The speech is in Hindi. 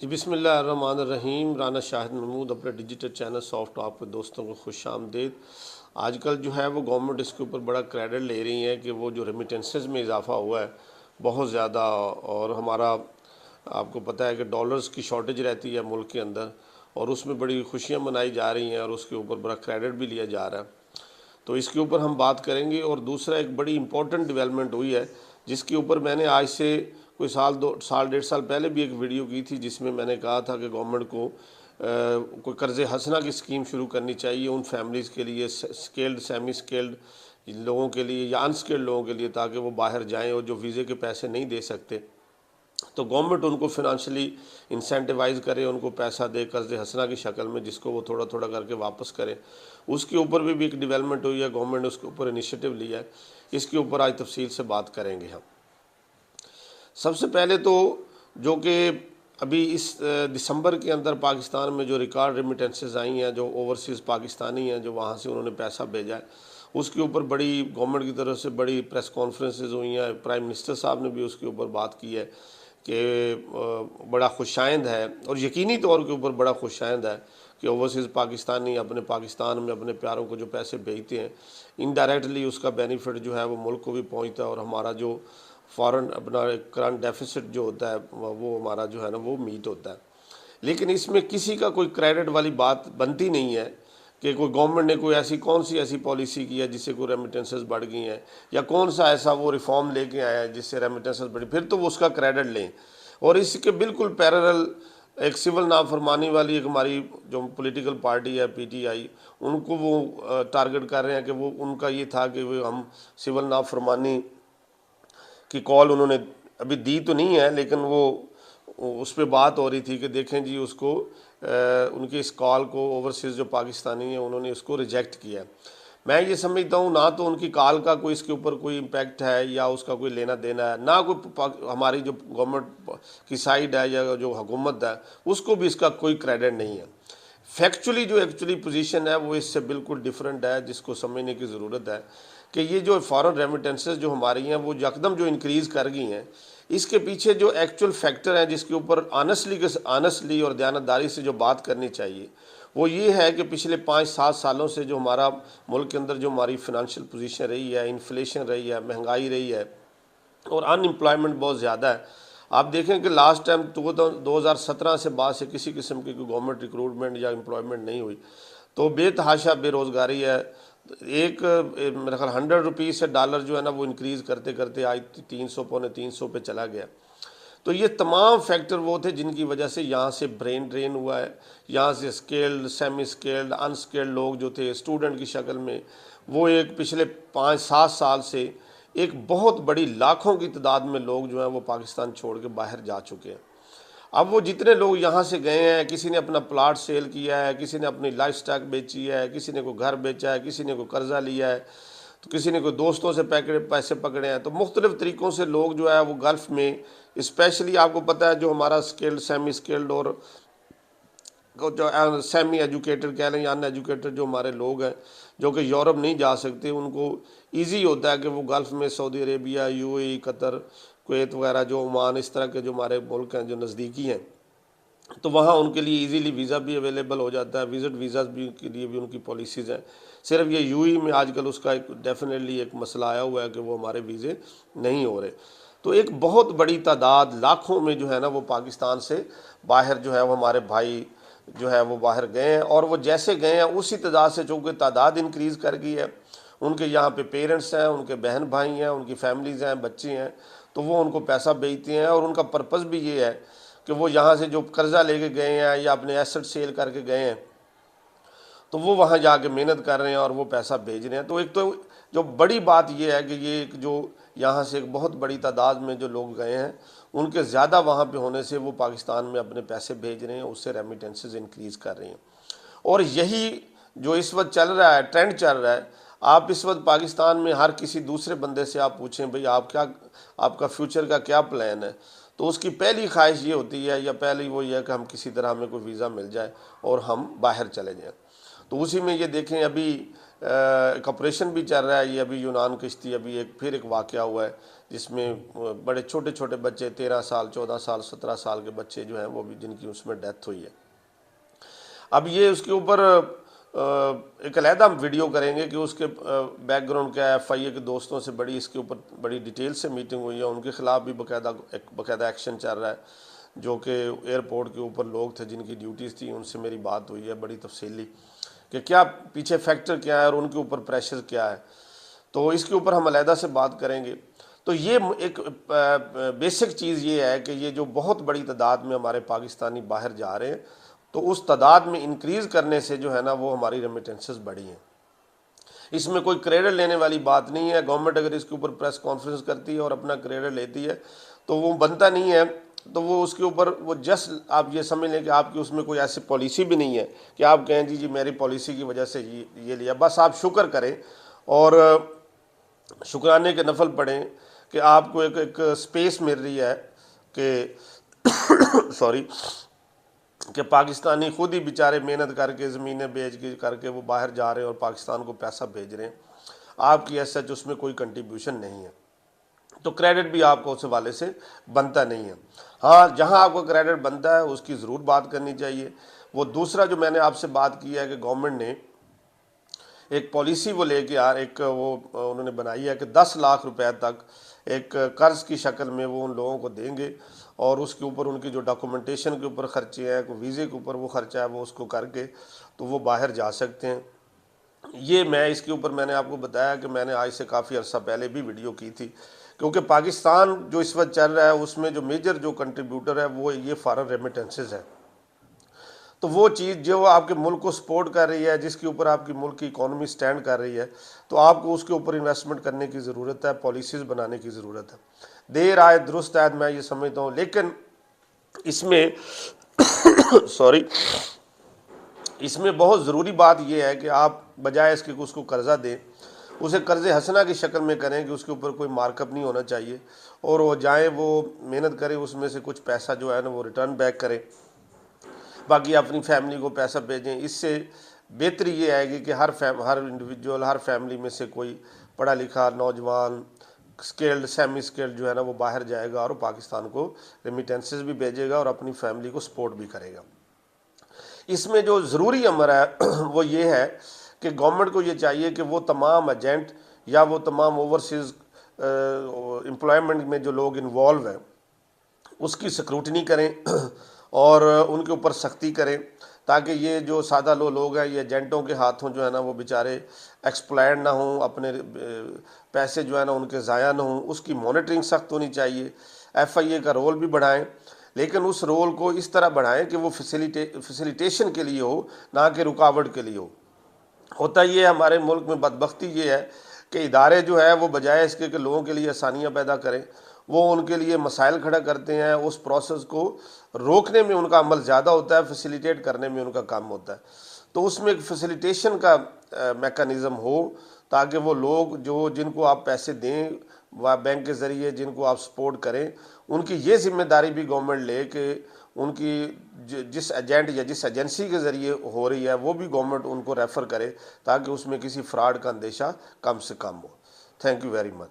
जी बिस्मिल्लाहिर्रहमानिर्रहीम। राना शाहिद महमूद अपने डिजिटल चैनल सॉफ्ट टॉक पे दोस्तों को खुश आमदीद। आजकल जो है वो गवर्नमेंट इसके ऊपर बड़ा क्रेडिट ले रही है कि वो जो रेमिटेंसेस में इजाफ़ा हुआ है बहुत ज़्यादा, और हमारा आपको पता है कि डॉलर्स की शॉर्टेज रहती है मुल्क के अंदर, और उसमें बड़ी खुशियाँ मनाई जा रही हैं और उसके ऊपर बड़ा क्रेडिट भी लिया जा रहा है। तो इसके ऊपर हम बात करेंगे। और दूसरा एक बड़ी इंपॉर्टेंट डेवलपमेंट हुई है जिसके ऊपर मैंने आज से कोई साल डेढ़ साल पहले भी एक वीडियो की थी, जिसमें मैंने कहा था कि गवर्नमेंट को कोई कर्ज़ हसना की स्कीम शुरू करनी चाहिए उन फैमिलीज़ के लिए, स्केल्ड सेमी स्केल्ड लोगों के लिए या अनस्किल्ड लोगों के लिए, ताकि वो बाहर जाएं और जो वीज़े के पैसे नहीं दे सकते तो गवर्नमेंट उनको फिनंशियली इंसेंटिवाइज करे, उनको पैसा दे कर्ज़ हसना की शक्ल में, जिसको वो थोड़ा थोड़ा करके वापस करें। उसके ऊपर भी एक डेवलपमेंट हुई है, गवर्नमेंट ने उसके ऊपर इनिशिएटिव लिया है। इसके ऊपर आज तफसील से बात करेंगे हम। सबसे पहले तो जो कि अभी इस दिसंबर के अंदर पाकिस्तान में जो रिकॉर्ड रेमिटेंसेस आई हैं, जो ओवरसीज़ पाकिस्तानी हैं जो वहाँ से उन्होंने पैसा भेजा है, उसके ऊपर बड़ी गवर्नमेंट की तरफ से बड़ी प्रेस कॉन्फ्रेंसेस हुई हैं। प्राइम मिनिस्टर साहब ने भी उसके ऊपर बात की है कि बड़ा खुशाइंद है और यकीनी तौर के ऊपर बड़ा खुशाइंद है कि ओवरसीज़ पाकिस्तानी अपने पाकिस्तान में अपने प्यारों को जो पैसे भेजते हैं, इनडायरेक्टली उसका बेनिफिट जो है वो मुल्क को भी पहुंचता है, और हमारा जो फॉरेन अपना करंट डेफिसिट जो होता है वो हमारा जो है ना वो मीट होता है। लेकिन इसमें किसी का कोई क्रेडिट वाली बात बनती नहीं है कि कोई गवर्नमेंट ने कोई ऐसी कौन सी ऐसी पॉलिसी की है जिससे कोई रेमिटेंसेस बढ़ गई हैं, या कौन सा ऐसा वो रिफॉर्म लेके आया है जिससे रेमिटेंसेस बढ़ी, फिर तो वो उसका क्रेडिट लें। और इसके बिल्कुल पैरेलल एक सिविल नाफरमानी वाली एक हमारी जो पॉलिटिकल पार्टी है पीटीआई, उनको वो टारगेट कर रहे हैं कि वो उनका ये था कि वो हम सिविल नाफरमानी की कॉल उन्होंने अभी दी तो नहीं है, लेकिन वो उस पर बात हो रही थी कि देखें जी उसको उनकी इस कॉल को ओवरसीज़ जो पाकिस्तानी है उन्होंने उसको रिजेक्ट किया। मैं ये समझता हूँ ना तो उनकी कॉल का कोई इसके ऊपर कोई इम्पैक्ट है या उसका कोई लेना देना है, ना कोई हमारी जो गवर्नमेंट की साइड है या जो हुकूमत है उसको भी इसका कोई क्रेडिट नहीं है। फैक्चुअली जो एक्चुअली पोजीशन है वो इससे बिल्कुल डिफरेंट है, जिसको समझने की ज़रूरत है कि ये जो फॉरेन रेमिटेंसेस जो हमारी हैं वो यकदम जो इंक्रीज़ कर गई हैं, इसके पीछे जो एक्चुअल फैक्टर है जिसके ऊपर ऑनेस्टली और दयानतदारी से जो बात करनी चाहिए वो ये है कि पिछले 5-7 सालों से जो हमारा मुल्क के अंदर जो हमारी फिनंशियल पोजीशन रही है, इन्फ्लेशन रही है, महंगाई रही है और अनएम्प्लॉयमेंट बहुत ज़्यादा है। आप देखें कि लास्ट टाइम 2017 से बाद से किसी किस्म की कोई गवर्नमेंट रिक्रूटमेंट या एम्प्लॉयमेंट नहीं हुई, तो बेतहाशा बेरोज़गारी है। एक मेरे ख्याल 100 रुपीज़ से डॉलर जो है ना वो इंक्रीज़ करते करते आज 300 पौने 300 पे चला गया। तो ये तमाम फैक्टर वो थे जिनकी वजह से यहाँ से ब्रेन ड्रेन हुआ है। यहाँ से स्केल्ड, सेमी स्केल्ड, अनस्केल्ड लोग जो थे स्टूडेंट की शक्ल में, वो एक पिछले 5-7 साल से एक बहुत बड़ी लाखों की तादाद में लोग जो हैं वो पाकिस्तान छोड़ के बाहर जा चुके हैं। अब वो जितने लोग यहाँ से गए हैं, किसी ने अपना प्लाट सेल किया है, किसी ने अपनी लाइफ स्टॉक बेची है, किसी ने कोई घर बेचा है, किसी ने कोई कर्जा लिया है, तो किसी ने कोई दोस्तों से पैसे पकड़े हैं। तो मुख्तलिफ़ तरीक़ों से लोग जो है वो गल्फ़ में, स्पेशली आपको पता है जो हमारा स्किल्ड, सेमी स्किल्ड और जो सेमी एजुकेटेड कह लें या अनएजुकेटेड जो हमारे लोग हैं जो कि यूरोप नहीं जा सकते, उनको ईजी होता है कि वो गल्फ़ में Saudi Arabia, UAE, Qatar, Kuwait वगैरह जो ओमान, इस तरह के जो हमारे मुल्क हैं जो नज़दीकी हैं, तो वहाँ उनके लिए इजीली वीज़ा भी अवेलेबल हो जाता है। विज़िट वीज़ा भी के लिए भी उनकी पॉलिसीज़ हैं। सिर्फ ये यूएई में आजकल उसका एक डेफिनेटली एक मसला आया हुआ है कि वो हमारे वीज़े नहीं हो रहे। तो एक बहुत बड़ी तादाद लाखों में जो है ना वो पाकिस्तान से बाहर जो है वो हमारे भाई जो है वो बाहर गए हैं, और वो जैसे गए हैं उसी तादाद से, चूँकि तादाद इंक्रीज़ कर गई है, उनके यहाँ पे पेरेंट्स हैं, उनके बहन भाई हैं, उनकी फैमिलीज़ हैं, बच्चे हैं, तो वो उनको पैसा भेजते हैं। और उनका पर्पज़ भी ये है कि वो यहाँ से जो कर्ज़ा लेके गए हैं या अपने एसेट सेल करके गए हैं, तो वो वहाँ जाके मेहनत कर रहे हैं और वो पैसा भेज रहे हैं। तो एक तो जो बड़ी बात ये है कि ये एक जो यहाँ से एक बहुत बड़ी तादाद में जो लोग गए हैं, उनके ज़्यादा वहाँ पे होने से वो पाकिस्तान में अपने पैसे भेज रहे हैं, उससे रेमिटेंसेस इंक्रीज़ कर रही हैं। और यही जो इस वक्त चल रहा है, ट्रेंड चल रहा है। आप इस वक्त पाकिस्तान में हर किसी दूसरे बंदे से आप पूछें भाई आप क्या, आपका फ्यूचर का क्या प्लान है, तो उसकी पहली ख्वाहिश ये होती है, या पहली वो ये है कि हम किसी तरह हमें कोई वीज़ा मिल जाए और हम बाहर चले जाएं। तो उसी में ये देखें अभी एक ऑपरेशन भी चल रहा है। ये अभी यूनान किश्ती अभी फिर एक वाक़या हुआ है जिसमें बड़े छोटे छोटे बच्चे 13 साल 14 साल 17 साल के बच्चे जो हैं वो भी जिनकी उसमें डेथ हुई है। अब ये उसके ऊपर एक अलहदा हम वीडियो करेंगे कि उसके बैकग्राउंड क्या है। FIA के दोस्तों से इसके ऊपर बड़ी डिटेल से मीटिंग हुई है, उनके ख़िलाफ़ भी बाकायदा एक्शन चल रहा है। जो कि एयरपोर्ट के ऊपर लोग थे जिनकी ड्यूटीज़ थी, उनसे मेरी बात हुई है बड़ी तफसीली कि क्या पीछे फैक्टर क्या है और उनके ऊपर प्रेशर क्या है। तो इसके ऊपर हम अलहदा से बात करेंगे। तो ये एक बेसिक चीज़ ये है कि ये जो बहुत बड़ी तादाद में हमारे पाकिस्तानी बाहर जा रहे हैं, तो उस तादाद में इंक्रीज़ करने से जो है ना वो हमारी रेमिटेंसेस बढ़ी हैं। इसमें कोई क्रेडिट लेने वाली बात नहीं है। गवर्नमेंट अगर इसके ऊपर प्रेस कॉन्फ्रेंस करती है और अपना क्रेडिट लेती है तो वो बनता नहीं है। तो वो उसके ऊपर वो जस्ट आप ये समझ लें कि आपकी उसमें कोई ऐसी पॉलिसी भी नहीं है कि आप कहें जी मेरी पॉलिसी की वजह से ये लिया। बस आप शुक्र करें और शुक्राने के नफल पढ़ें कि आपको एक स्पेस मिल रही है कि सॉरी कि पाकिस्तानी खुद ही बेचारे मेहनत करके ज़मीनें बेच के करके वो बाहर जा रहे हैं और पाकिस्तान को पैसा भेज रहे हैं। आपकी ऐसा उसमें कोई कंट्रीब्यूशन नहीं है, तो क्रेडिट भी आपको उस हवाले से बनता नहीं है। हाँ, जहाँ आपको क्रेडिट बनता है उसकी ज़रूर बात करनी चाहिए। वो दूसरा जो मैंने आपसे बात की है कि गवर्नमेंट ने एक पॉलिसी वो लेके एक वो उन्होंने बनाई है कि 10 लाख रुपए तक एक कर्ज़ की शक्ल में वो उन लोगों को देंगे और उसके ऊपर उनकी जो डॉक्यूमेंटेशन के ऊपर ख़र्चे हैं, कोई वीज़े के ऊपर वो ख़र्चा है, वो उसको करके तो वो बाहर जा सकते हैं। ये इसके ऊपर मैंने आपको बताया कि मैंने आज से काफ़ी अर्सा पहले भी वीडियो की थी, क्योंकि पाकिस्तान जो इस वक्त चल रहा है उसमें जो मेजर जो कंट्रीब्यूटर है वो ये फॉरेन रेमिटेंसेस है। तो वो चीज़ जो आपके मुल्क को सपोर्ट कर रही है, जिसके ऊपर आपकी मुल्क की इकॉनमी स्टैंड कर रही है, तो आपको उसके ऊपर इन्वेस्टमेंट करने की ज़रूरत है, पॉलिसीज़ बनाने की ज़रूरत है। देर आए दुरुस्त आए, मैं ये समझता हूँ। लेकिन इसमें सॉरी इसमें बहुत ज़रूरी बात यह है कि आप बजाय इसके उसको कर्ज़ा दें, उसे कर्ज़ हसना की शक्ल में करें कि उसके ऊपर कोई मार्कअप नहीं होना चाहिए और वो जाएँ वो मेहनत करें, उसमें से कुछ पैसा जो है ना वो रिटर्न बैक करें, बाकी अपनी फैमिली को पैसा भेजें। इससे बेहतरी ये आएगी कि हर इंडिविजुअल, हर फैमिली में से कोई पढ़ा लिखा नौजवान स्किल्ड सेमी स्किल्ड जो है ना वो बाहर जाएगा और पाकिस्तान को रेमिटेंसेस भी भेजेगा और अपनी फैमिली को सपोर्ट भी करेगा। इसमें जो ज़रूरी अमर है वो ये है कि गवर्नमेंट को ये चाहिए कि वो तमाम एजेंट या वो तमाम ओवरसीज़ एम्प्लॉयमेंट में जो लोग इन्वॉल्व हैं उसकी स्क्रूटनी करें और उनके ऊपर सख्ती करें, ताकि ये जो सादा लोग हैं ये एजेंटों के हाथों जो है ना वो बेचारे एक्सप्लॉयड ना हों, अपने पैसे जो है ना उनके ज़ाया ना हों। उसकी मॉनिटरिंग सख्त होनी चाहिए। FIA का रोल भी बढ़ाएं, लेकिन उस रोल को इस तरह बढ़ाएं कि वो फैसिलिटेशन के लिए हो, ना कि रुकावट के लिए हो। होता ये हमारे मुल्क में बदबख्ती ये है कि इदारे जो है वो बजाय इसके कि लोगों के लिए आसानियाँ पैदा करें, वो उनके लिए मसाइल खड़ा करते हैं। उस प्रोसेस को रोकने में उनका अमल ज़्यादा होता है, फैसिलिटेट करने में उनका काम होता है। तो उसमें एक फैसिलिटेशन का मेकनिज़म हो, ताकि वो लोग जिनको आप पैसे दें व बैंक के ज़रिए जिनको आप सपोर्ट करें, उनकी ये जिम्मेदारी भी गवर्नमेंट ले कि उनकी जिस एजेंट या जिस एजेंसी के ज़रिए हो रही है वो भी गवर्नमेंट उनको रेफ़र करे, ताकि उसमें किसी फ्रॉड का अंदेशा कम से कम हो। Thank you very much.